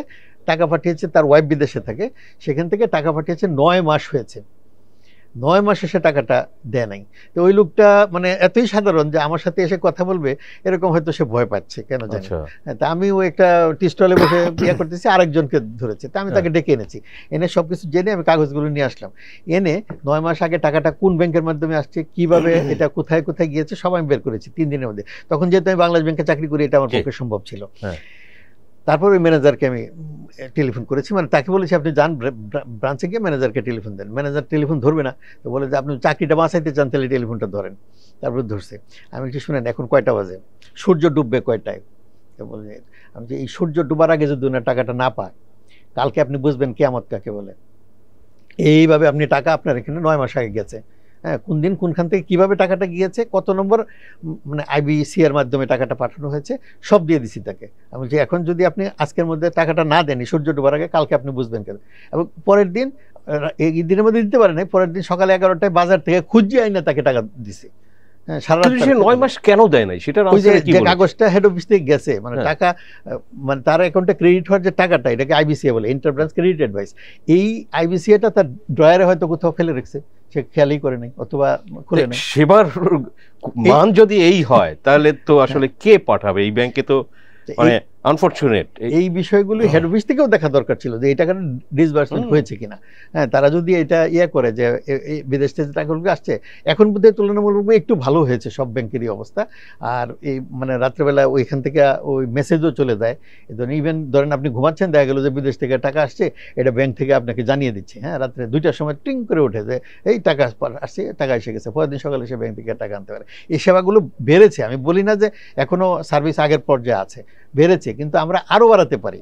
টাকা পাঠিয়েছে, তার ওয়াইফ বিদেশে থাকে, সেখান থেকে টাকা পাঠিয়েছে, 9 মাস হয়েছে, 9 মাসে সে টাকাটা দেয় নাই। তো ওই লোকটা মানে এতই সাধারণ যে আমার সাথে এসে কথা বলবে এরকম হয়তো সে ভয় পাচ্ছে, কেন জানি। তা আমি ওই একটা টি স্টলে বসে ইয়ে করতেছি, আরেকজনকে ধরেছে, তা আমি তাকে ডেকে এনেছি, এনে সবকিছু জেনে আমি কাগজগুলো নিয়ে আসলাম, এনে 9 মাস আগে টাকাটা কোন ব্যাংকের মাধ্যমে আসছে, কিভাবে এটা কোথায় কোথায় গিয়েছে সব আমি বের করেছি 3 দিনের মধ্যে। তখন যেহেতু আমি বাংলাদেশ ব্যাংকে চাকরি করি, এটা আমার পক্ষে সম্ভব ছিল। তারপর ওই ম্যানেজারকে আমি টেলিফোন করেছি, মানে তাকে বলেছি আপনি যান ব্রাঞ্চে গিয়ে ম্যানেজারকে টেলিফোন দেন। ম্যানেজার টেলিফোন ধরবে না, তো বলে যে আপনি চাকরিটা বাঁচাইতে চান তাহলে টেলিফোনটা ধরেন। তারপর ধরছে। আমি একটু শুনেন এখন কয়টা বাজে, সূর্য ডুববে কয়টায়? তো বলে আমি যে এই সূর্য ডুবার আগে যদি ওনার টাকাটা না পায়, কালকে আপনি বুঝবেন কিয়ামত কাকে বলে। এইভাবে আপনি টাকা আপনার এখানে 9 মাস আগে গেছে, হ্যাঁ, কোন দিন কোনখান থেকে কিভাবে টাকাটা গিয়েছে, কত নম্বর মানে আইবিসি এর মাধ্যমে টাকাটা পাঠানো হয়েছে, সব দিয়ে দিছি তাকে। আমি বলছি এখন যদি আপনি আজকের মধ্যে টাকাটা না দেন সূর্য ডোবার আগে, কালকে আপনি বুঝবেন কেন। এবং পরের দিন, এই দিনের মধ্যে দিতে পারেন, পরের দিন সকালে 11টায় বাজার থেকে খুঁজে আইনা তাকে টাকা দিছি। সারা 9 মাস কেন দেয় নাই সেটা কাগজটা হেড অফিস থেকে গেছে, মানে টাকা মানে তার অ্যাকাউন্টে ক্রেডিট হওয়ার যে টাকাটা, এটাকে আইবিসিএ বলে, ইন্টার ব্রাঞ্চ ক্রেডিট অ্যাডভাইস। এই আইবিসিএটা তার ড্রয়ারে হয়তো কোথাও ফেলে রেখেছে, সে খেয়ালই করে নাই অথবা খুলে নাই। সেবার মান যদি এই হয় তাহলে তো আসলে কে পাঠাবে এই ব্যাংকে? তো মানে আনফরচুনেট। এই বিষয়গুলো হেড অফিস থেকেও দেখা দরকার ছিল যে এই টাকাটা ডিসবার্সমেন্ট হয়েছে কিনা। হ্যাঁ, তারা যদি এটা ইয়ে করে যে বিদেশ থেকে টাকাগুলো আসছে, এখন বোধহয় তুলনামূলক একটু ভালো হয়েছে সব ব্যাংকেরই অবস্থা। আর এই মানে রাত্রেবেলা ওইখান থেকে ওই মেসেজও চলে যায়, ইভেন ধরেন আপনি ঘুমাচ্ছেন, দেখা গেল যে বিদেশ থেকে টাকা আসছে, এটা ব্যাংক থেকে আপনাকে জানিয়ে দিচ্ছে। হ্যাঁ, রাত্রে 2টার সময় টিং করে ওঠে যে এই টাকা আসছে, টাকা এসে গেছে, পরের দিন সকালে সে ব্যাংক থেকে টাকা আনতে পারে। এই সেবাগুলো বেড়েছে, আমি বলি না যে এখনো সার্ভিস আগের পর্যায়ে আছে, বেড়েছে, কিন্তু আমরা আরো বাড়াতে পারি।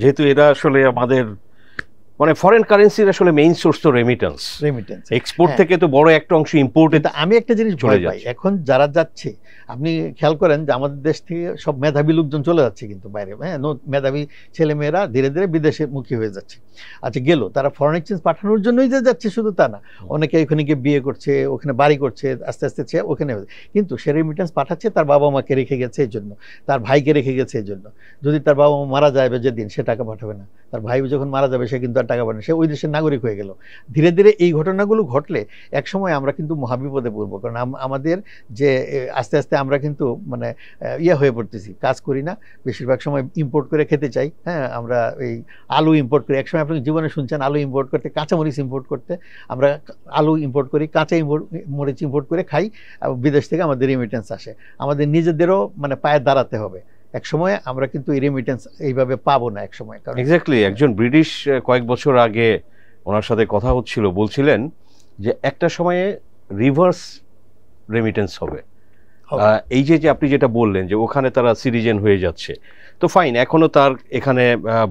যেহেতু এরা আসলে আমাদের মানে ফরেন কারেন্সির আসলে মেইন সোর্স তো রেমিটেন্স, এক্সপোর্ট থেকে তো বড় একটা অংশ ইম্পোর্টে। আমি একটা জিনিস ভয় পাই, এখন যারা যাচ্ছে, আপনি খেয়াল করেন যে আমাদের দেশ থেকে সব মেধাবী লোকজন চলে যাচ্ছে কিন্তু বাইরে। হ্যাঁ, মেধাবী ছেলেমেয়েরা ধীরে ধীরে বিদেশে মুখী হয়ে যাচ্ছে। আচ্ছা, গেল, তারা ফরেন এক্সচেঞ্জ পাঠানোর জন্যই যে যাচ্ছে শুধু তা না, অনেকে ওখানে গিয়ে বিয়ে করছে, ওখানে বাড়ি করছে, আস্তে আস্তে ওখানে। কিন্তু সে রেমিটেন্স পাঠাচ্ছে তার বাবা মাকে রেখে গেছে এই জন্য, তার ভাইকে রেখে গেছে এই জন্য। যদি তার বাবা মা মারা যাবে যেদিন, সে টাকা পাঠাবে না। তার ভাই যখন মারা যাবে সে কিন্তু আর টাকা পাঠাবে না, সে ওই দেশের নাগরিক হয়ে গেল। ধীরে ধীরে এই ঘটনাগুলো ঘটলে একসময় আমরা কিন্তু মহাবিপদে পড়বো, কারণ আমাদের যে আস্তে আস্তে আমরা কিন্তু মানে ইয়ে হয়ে পড়তেছি, কাজ করি না, বেশিরভাগ সময় ইম্পোর্ট করে খেতে চাই। হ্যাঁ, আমরা এই আলু ইম্পোর্ট করি, একসময় আপনি জীবনে শুনছেন আলু ইম্পোর্ট করতে, কাঁচামরিচ ইম্পোর্ট করতে। আমরা আলু ইম্পোর্ট করি, কাঁচা মরিচ ইম্পোর্ট করে খাই, বিদেশ থেকে আমাদের রেমিটেন্স আসে। আমাদের নিজেদেরও মানে পায়ে দাঁড়াতে হবে। এক সময় আমরা কিন্তু এই রেমিটেন্স এইভাবে পাবো না এক সময়। এক্স্যাক্টলি। একজন ব্রিটিশ কয়েক বছর আগে ওনার সাথে কথা হচ্ছিল, বলছিলেন যে একটা সময়ে রিভার্স রেমিটেন্স হবে। এই যে আপনি যেটা বললেন যে ওখানে তারা সিটিজেন হয়ে যাচ্ছে, তো ফাইন, এখনো তার এখানে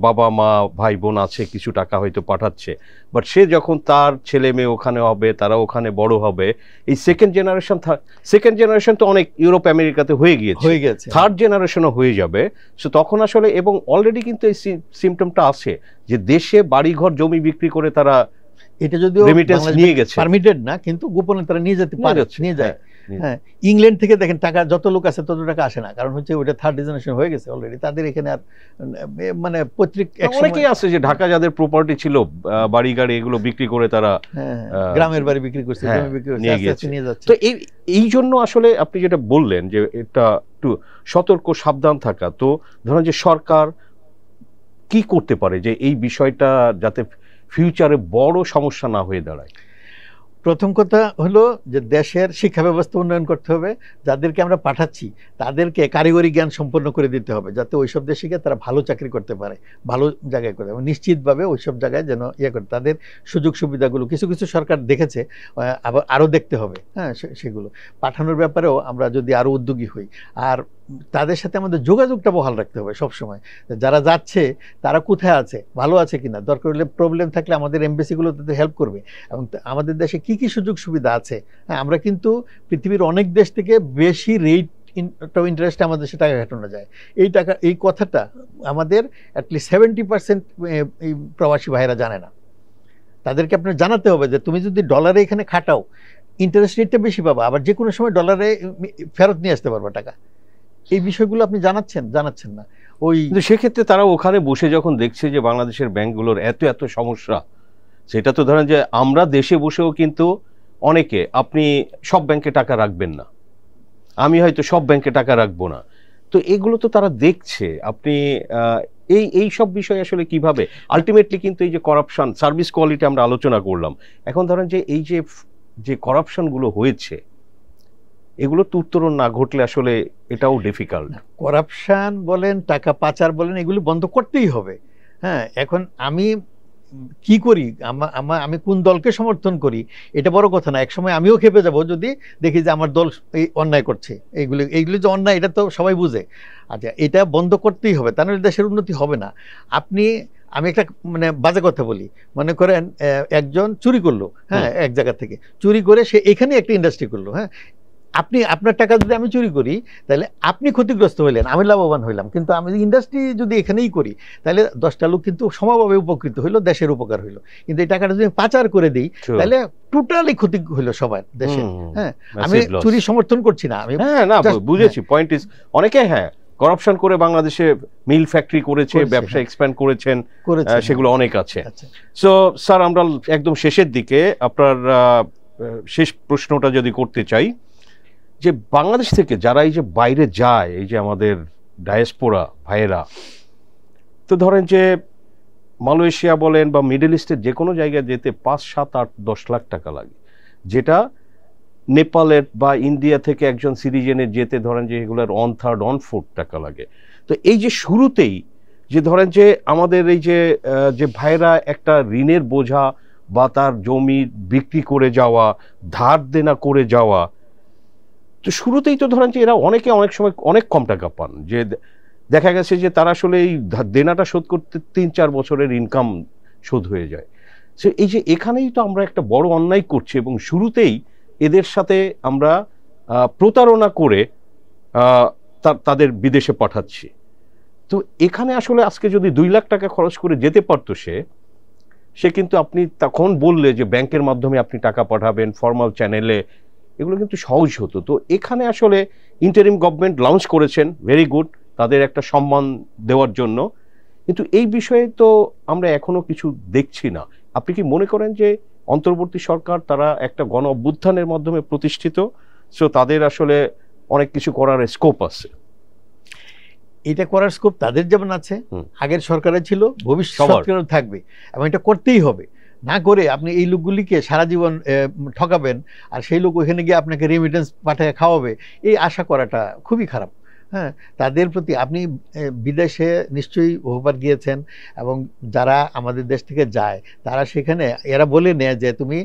বাবা মা ভাই বোন আছে, কিছু টাকা হয়তো পাঠাচ্ছে, বাট সে যখন তার ছেলে মেয়ে ওখানে হবে, তারা ওখানে বড় হবে, এই সেকেন্ড জেনারেশন তো অনেক ইউরোপ আমেরিকাতে হয়ে গিয়েছে, থার্ড জেনারেশনও হয়ে যাবে। সো তখন আসলে, এবং অলরেডি কিন্তু এই সিমটমটা আছে যে দেশে বাড়িঘর জমি বিক্রি করে তারা, এটা যদিও রেমিটেন্স নিয়ে গেছে, পারমিটেড না, কিন্তু গোপনে তারা নিয়ে যেতে পারে, নিয়ে যায়। হ্যাঁ, ইংল্যান্ড থেকে দেখেন টাকা যত লোক আছে তত টাকা আসে না, কারণ হচ্ছে ওটা থার্ড জেনারেশন হয়ে গেছে অলরেডি, তাদের এখানে আর মানে পৈতৃক অনেকেই আছে যে ঢাকা যাদের প্রপার্টি ছিল, বাড়ি গাড়ি এগুলো বিক্রি করে তারা গ্রামের বাড়ি বিক্রি করছে, জমি বিক্রি করছে, নিয়ে আস্তে আস্তে নিয়ে যাচ্ছে। তো এই জন্য আসলে আপনি যেটা বললেন যে এটা একটু সতর্ক সাবধান থাকা, তো ধরেন যে সরকার কি করতে পারে যে এই বিষয়টা যাতে ফিউচারে বড় সমস্যা না হয়ে দাঁড়ায়? প্রথম কথা হলো যে দেশের শিক্ষা ব্যবস্থা উন্নয়ন করতে হবে, যাদেরকে আমরা পাঠাচ্ছি তাদেরকে কারিগরি জ্ঞান সম্পন্ন করে দিতে হবে, যাতে ওইসব দেশে গিয়ে তারা ভালো চাকরি করতে পারে, ভালো জায়গায় করে, নিশ্চিতভাবে ওইসব জায়গায় যেন করে তাদের সুযোগ সুবিধাগুলো কিছু কিছু সরকার দেখেছে, আবার আরও দেখতে হবে। হ্যাঁ, সেগুলো পাঠানোর ব্যাপারেও আমরা যদি আরও উদ্যোগী হই, আর তাদের সাথে আমাদের যোগাযোগটা বহাল রাখতে হবে সবসময়, যারা যাচ্ছে তারা কোথায় আছে, ভালো আছে কিনা, দরকার হলে প্রবলেম থাকলে আমাদের এমবেসিগুলো তাদের হেল্প করবে, এবং আমাদের দেশে কি কি সুযোগ সুবিধা আছে। হ্যাঁ, আমরা কিন্তু পৃথিবীর অনেক দেশ থেকে বেশি রেট ইন্টারেস্টে আমাদের দেশে টাকা খাটানো যায়। এই কথাটা আমাদের অ্যাটলিস্ট 70% এই প্রবাসী ভাইয়েরা জানে না। তাদেরকে আপনার জানাতে হবে যে তুমি যদি ডলারে এখানে খাটাও ইন্টারেস্ট রেটটা বেশি পাবা, আবার যে কোনো সময় ডলারে ফেরত নিয়ে আসতে পারবা টাকা। এই বিষয়গুলো আপনি জানাচ্ছেন না। কিন্তু সেক্ষেত্রে তারা ওখানে বসে যখন দেখছে যে বাংলাদেশের ব্যাংকগুলোর এত সমস্যা, সেটা তো ধরেন যে আমরা দেশে বসেও কিন্তু অনেকে, আপনি সব ব্যাংকে টাকা রাখবেন না, আমি হয়তো সব ব্যাংকে টাকা রাখবো না, তো এগুলো তো তারা দেখছে। আপনি এই সব বিষয় আসলে কিভাবে আলটিমেটলি কিন্তু এই যে করাপশন, সার্ভিস কোয়ালিটি আমরা আলোচনা করলাম, এখন ধরেন যে এই যে করাপশনগুলো হয়েছে এগুলো তো উত্তরণ না ঘটলে আসলে এটাও ডিফিকাল্ট। করাপশন বলেন, টাকা পাচার বলেন, এগুলো বন্ধ করতেই হবে। হ্যাঁ, এখন আমি কি করি, আমি কোন দলকে সমর্থন করি এটা বড় কথা না। একসময় আমিও খেপে যাব যদি দেখি যে আমার দল এই অন্যায় করছে। এইগুলি যে অন্যায় এটা তো সবাই বুঝে। আচ্ছা, এটা বন্ধ করতেই হবে, তা নাহলে দেশের উন্নতি হবে না। আমি একটা মানে বাজে কথা বলি, মনে করেন একজন চুরি করলো, হ্যাঁ, এক জায়গা থেকে চুরি করে সে এখানে একটা ইন্ডাস্ট্রি করলো। হ্যাঁ, আপনার টাকা যদি আমি চুরি করি তাহলে আপনি ক্ষতিগ্রস্ত হইলেন, আমি লাভবান হইলাম, কিন্তু আমি ইন্ডাস্ট্রি যদি এখানেই করি তাহলে 10টা লোক কিন্তু সমানভাবে উপকৃত হইলো, দেশের উপকার হইলো। কিন্তু এই টাকাটা যদি পাচার করে দিই তাহলে টোটালি ক্ষতি হইলো সবার দেশে। হ্যাঁ, আমি চুরি সমর্থন করছি না, আমি বুঝেছি। পয়েন্ট ইজ অনেকে করাপশন করে বাংলাদেশে মিল ফ্যাক্টরি করেছে, ব্যবসা এক্সপ্যান্ড করেছেন, সেগুলো অনেক আছে। সো স্যার, আমরা একদম শেষের দিকে আপনার শেষ প্রশ্নটা যদি করতে চাই, যে বাংলাদেশ থেকে যারা এই যে বাইরে যায়, এই যে আমাদের ডায়াসপোরা ভাইয়েরা, তো ধরেন যে মালয়েশিয়া বলেন বা মিডল ইস্টের যে কোনো জায়গায় যেতে 5, 7, 8, 10 লাখ টাকা লাগে, যেটা নেপালের বা ইন্ডিয়া থেকে একজন সিটিজেনের যেতে ধরেন যে এগুলোর 1/3, 1/4 টাকা লাগে। তো এই যে শুরুতেই যে ধরেন যে আমাদের এই যে ভাইয়েরা একটা ঋণের বোঝা বা তার জমি বিক্রি করে যাওয়া, ধার দেনা করে যাওয়া, তো শুরুতেই তো ধরেন যে এরা অনেকে অনেক সময় অনেক কম টাকা পান, যে দেখা গেছে যে তারা আসলে এই দেনাটা শোধ করতে 3-4 বছরের ইনকাম শোধ হয়ে যায়। সো এই যে এখানেই তো আমরা একটা বড় অন্যায় করছি, এবং শুরুতেই এদের সাথে আমরা প্রতারণা করে তাদের বিদেশে পাঠাচ্ছি। তো এখানে আসলে আজকে যদি 2 লাখ টাকা খরচ করে যেতে পারতো সে কিন্তু, আপনি তখন বললে যে ব্যাংকের মাধ্যমে আপনি টাকা পাঠাবেন ফর্মাল চ্যানেলে, এগুলো কিন্তু সহজ হতো। তো এখানে আসলে ইন্টারিম গভর্নমেন্ট লঞ্চ করেছেন, ভেরি গুড, তাদের একটা সম্মান দেওয়ার জন্য, কিন্তু এই বিষয়ে তো আমরা এখনো কিছু দেখছি না। আপনি কি মনে করেন যে অন্তর্বর্তী সরকার তারা একটা গণ অভ্যুত্থানের মাধ্যমে প্রতিষ্ঠিত, সো তাদের আসলে অনেক কিছু করার স্কোপ আছে? এটা করার স্কোপ তাদের যেমন আছে, আগের সরকারের ছিল, ভবিষ্যৎ সরকারও থাকবে, এবং এটা করতেই হবে। না করে আপনি এই লোকগুলিকে সারা জীবন ঠকাবেন, আর সেই লোক ওইখানে গিয়ে আপনাকে রেমিটেন্স পাঠিয়ে খাওয়াবে, এই আশা করাটা খুবই খারাপ। হ্যাঁ, তাদের প্রতি আপনি বিদেশে নিশ্চয়ই বহুবার গিয়েছেন, এবং যারা আমাদের দেশ থেকে যায় তারা সেখানে এরা বলে নেয় যে তুমি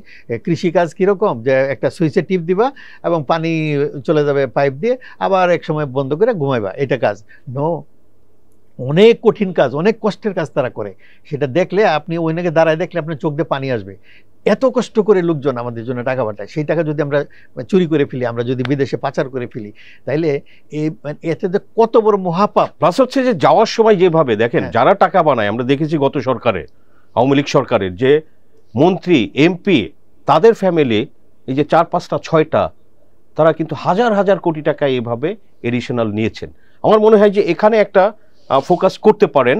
কৃষিকাজ কীরকম, যে একটা সুইচে টিপ দিবা এবং পানি চলে যাবে পাইপ দিয়ে, আবার এক সময় বন্ধ করে ঘুমাইবা, এটা কাজ নো। অনেক কঠিন কাজ, অনেক কষ্টের কাজ তারা করে, সেটা দেখলে আপনি ওইনাকে দাঁড়ায় দেখলে আপনার চোখ দিয়ে পানি আসবে। এত কষ্ট করে লোকজন আমাদের জন্য টাকা পাঠায়, সেই টাকা যদি আমরা চুরি করে ফেলি, আমরা যদি বিদেশে পাচার করে ফেলি, তাইলে এতে কত বড় মহাপাপ। প্লাস হচ্ছে যে যাওয়ার সময় যেভাবে দেখেন যারা টাকা বানায়, আমরা দেখেছি গত সরকারে, আওয়ামী লীগ সরকারের যে মন্ত্রী এমপি, তাদের ফ্যামিলি এই যে 4, 5টা, 6টা, তারা কিন্তু হাজার হাজার কোটি টাকা এভাবে এডিশনাল নিয়েছেন। আমার মনে হয় যে এখানে একটা ফোকাস করতে পারেন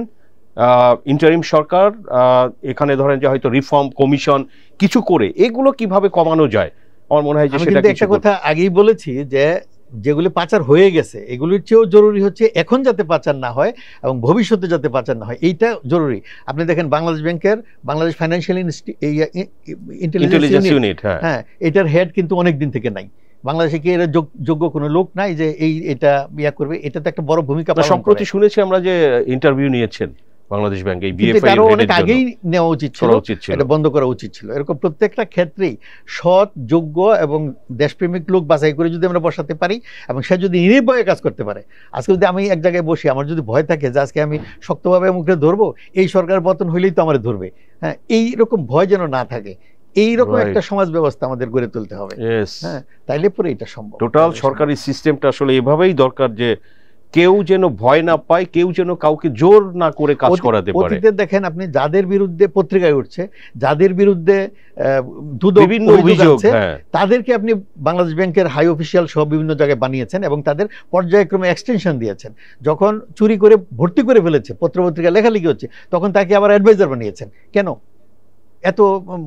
ইন্টারিম সরকার, এখানে ধরেন যে হয়তো রিফর্ম কমিশন কিছু করে এগুলো কিভাবে কমানো যায়। আমার মনে হয় যে সেটা একটা কথা আগেই বলেছি যে যেগুলি পাচার হয়ে গেছে এগুলির চেয়েও জরুরি হচ্ছে এখন যাতে পাচার না হয় এবং ভবিষ্যতে যাতে পাচার না হয়, এইটা জরুরি। আপনি দেখেন বাংলাদেশ ব্যাংকের বাংলাদেশ ফাইন্যান্সিয়াল ইন্টেলিজেন্স ইউনিট, হ্যাঁ, এটার হেড কিন্তু অনেক দিন থেকে নাই। বাংলাদেশে কি এর যোগ্য কোনো লোক নাই যে এটা ইয়া করবে? এটা তো একটা বড় ভূমিকা পালন করে। সম্প্রতি শুনেছি আমরা যে ইন্টারভিউ নিয়েছেন বাংলাদেশ ব্যাংকে, বিএফআই এর অনেক আগেই নেওয়া উচিত ছিল, এটা বন্ধ করা উচিত ছিল। এরকম প্রত্যেকটা ক্ষেত্রেই সৎ, যোগ্য এবং দেশপ্রেমিক লোক বাছাই করে যদি আমরা বসাতে পারি এবং সে যদি নির্ভয়ে কাজ করতে পারে। আজকে যদি আমি এক জায়গায় বসি, আমার যদি ভয় থাকে যে আজকে আমি শক্তভাবে মুখে ধরবো, এই সরকার পতন হইলেই তো আমার ধরবে, হ্যাঁ, এইরকম ভয় যেন না থাকে। এইরকম একটা সমাজ ব্যবস্থা আমাদের গড়ে তুলতে হবে, হ্যাঁ, তাইলে পরে এটা সম্ভব। টোটাল সরকারি সিস্টেমটা আসলে এভাবেই দরকার যে কেউ যেন ভয় না পায়, কেউ যেন কাউকে জোর না করে কাজ করাতে পারে। অতীতে দেখেন আপনি যাদের বিরুদ্ধে পত্রিকায় উঠছে, যাদের বিরুদ্ধে বিভিন্ন অভিযোগ, তাদেরকে আপনি বাংলাদেশ ব্যাংকের হাই অফিসিয়াল সহ বিভিন্ন জায়গায় বানিয়েছেন এবং তাদের পর্যায়ক্রমে এক্সটেনশন দিয়েছেন। যখন চুরি করে ভর্তি করে ফেলেছে, পত্রপত্রিকা লেখালেখি হচ্ছে, তখন তাকে আবার অ্যাডভাইজার বানিয়েছেন। কেন? এত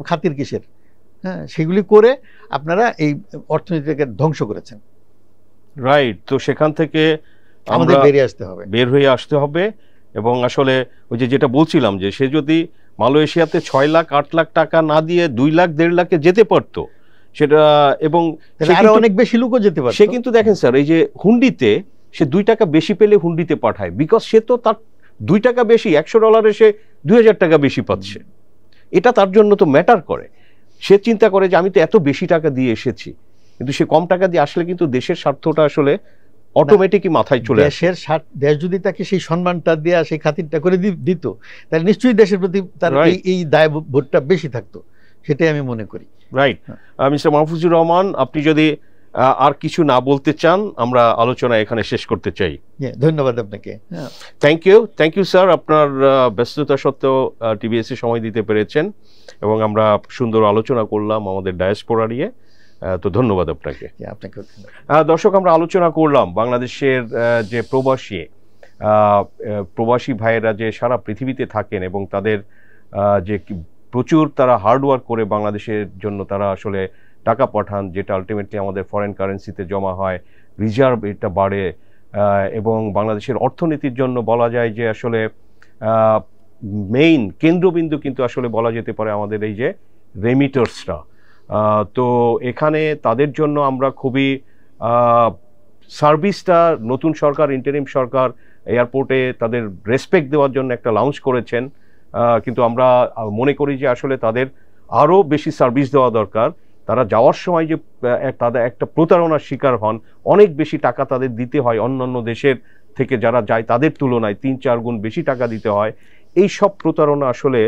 খাতির কিসের? হ্যাঁ, সেগুলি করে আপনারা এই অর্থনীতিকে ধ্বংস করেছেন। রাইট। তো সেখান থেকে আমাদের বের হয়ে আসতে হবে এবং আসলে ওই যেটা বলছিলাম যে সে যদি মালয়েশিয়াতে 6 লাখ 8 লাখ টাকা না দিয়ে 2 লাখ 1.5 লাখে যেতে পারতো সেটা, এবং অনেক বেশি লোকও যেতে পারতো। সে কিন্তু দেখেন স্যার, এই যে হুন্ডিতে সে 2 টাকা বেশি পেলে হুন্ডিতে পাঠায়, বিকজ সে তো তার 2 টাকা বেশি, $100 সে 2000 টাকা বেশি পাচ্ছে। এটা তার জন্য তো ম্যাটার করে। সে চিন্তা করে যে আমি তো এত বেশি টাকা দিয়ে এসেছি, কিন্তু সে কম টাকা দিয়ে আসলে কিন্তু দেশের স্বার্থটা আসলে অটোমেটিকই মাথায় চলে আসে। দেশ যদি তাকে সেই সম্মানটা দেয়া, সেই খাতিরটা করে দিত, তাহলে নিশ্চয়ই দেশের প্রতি তার এই দায়বোধটা বেশি থাকতো, সেটাই আমি মনে করি। রাইট। মিস্টার মাহফুজুর রহমান, আপনি যদি আর কিছু না বলতে চান, আমরা আলোচনা এখানে শেষ করতে চাই। ধন্যবাদ আপনাকে। থ্যাংক ইউ স্যার, আপনার ব্যস্ততা সত্ত্বেও টিভিএসে সময় দিতে পেরেছেন এবং আমরা সুন্দর আলোচনা করলাম আমাদের ডায়াসপোরা নিয়ে। তো ধন্যবাদ আপনাকে। দর্শক, আমরা আলোচনা করলাম বাংলাদেশের যে প্রবাসী ভাইয়েরা যে সারা পৃথিবীতে থাকেন এবং তাদের যে প্রচুর তারা হার্ডওয়ার্ক করে বাংলাদেশের জন্য তারা আসলে টাকা পাঠান, যেটা আলটিমেটলি আমাদের ফরেন কারেন্সিতে জমা হয়, রিজার্ভ এটা বাড়ে এবং বাংলাদেশের অর্থনীতির জন্য বলা যায় যে আসলে মেইন কেন্দ্রবিন্দু কিন্তু আসলে বলা যেতে পারে আমাদের এই যে রেমিটার্সরা। তো এখানে তাদের জন্য আমরা খুবই সার্ভিসটা নতুন সরকার, ইন্টারিম সরকার এয়ারপোর্টে তাদের রেসপেক্ট দেওয়ার জন্য একটা লঞ্চ করেছেন, কিন্তু আমরা মনে করি যে আসলে তাদের আরও বেশি সার্ভিস দেওয়া দরকার। তারা যাওয়ার সময় যে তাদের একটা প্রতারণার শিকার হন, অনেক বেশি টাকা তাদের দিতে হয় অন্যান্য দেশের থেকে যারা যায় তাদের তুলনায় 3-4 গুণ বেশি টাকা দিতে হয়। এই সব প্রতারণা আসলে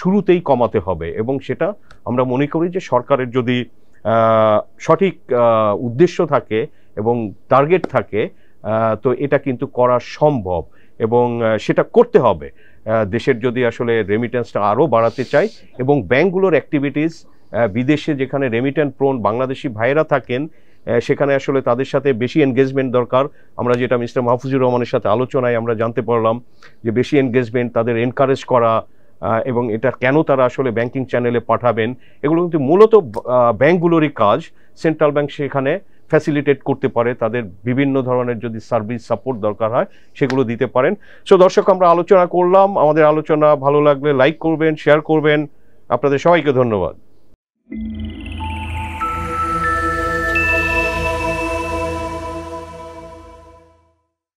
শুরুতেই কমাতে হবে এবং সেটা আমরা মনে করি যে সরকারের যদি সঠিক উদ্দেশ্য থাকে এবং টার্গেট থাকে তো এটা কিন্তু করা সম্ভব এবং সেটা করতে হবে। দেশের যদি আসলে রেমিটেন্সটা আরও বাড়াতে চাই এবং ব্যাংকগুলোর অ্যাক্টিভিটিস বিদেশে যেখানে রেমিটেন্ট প্রোন বাংলাদেশি ভাইয়েরা থাকেন সেখানে আসলে তাদের সাথে বেশি এনগেজমেন্ট দরকার। আমরা যেটা মিস্টার মাহফুজুর রহমানের সাথে আলোচনায় আমরা জানতে পারলাম যে বেশি এনগেজমেন্ট, তাদের এনকারেজ করা এবং এটা কেন তারা আসলে ব্যাংকিং চ্যানেলে পাঠাবেন, এগুলো কিন্তু মূলত ব্যাংকগুলোরই কাজ। সেন্ট্রাল ব্যাংক সেখানে ফ্যাসিলিটেট করতে পারে, তাদের বিভিন্ন ধরনের যদি সার্ভিস সাপোর্ট দরকার হয় সেগুলো দিতে পারেন। সো দর্শক, আমরা আলোচনা করলাম, আমাদের আলোচনা ভালো লাগলে লাইক করবেন, শেয়ার করবেন। আপনাদের সবাইকে ধন্যবাদ।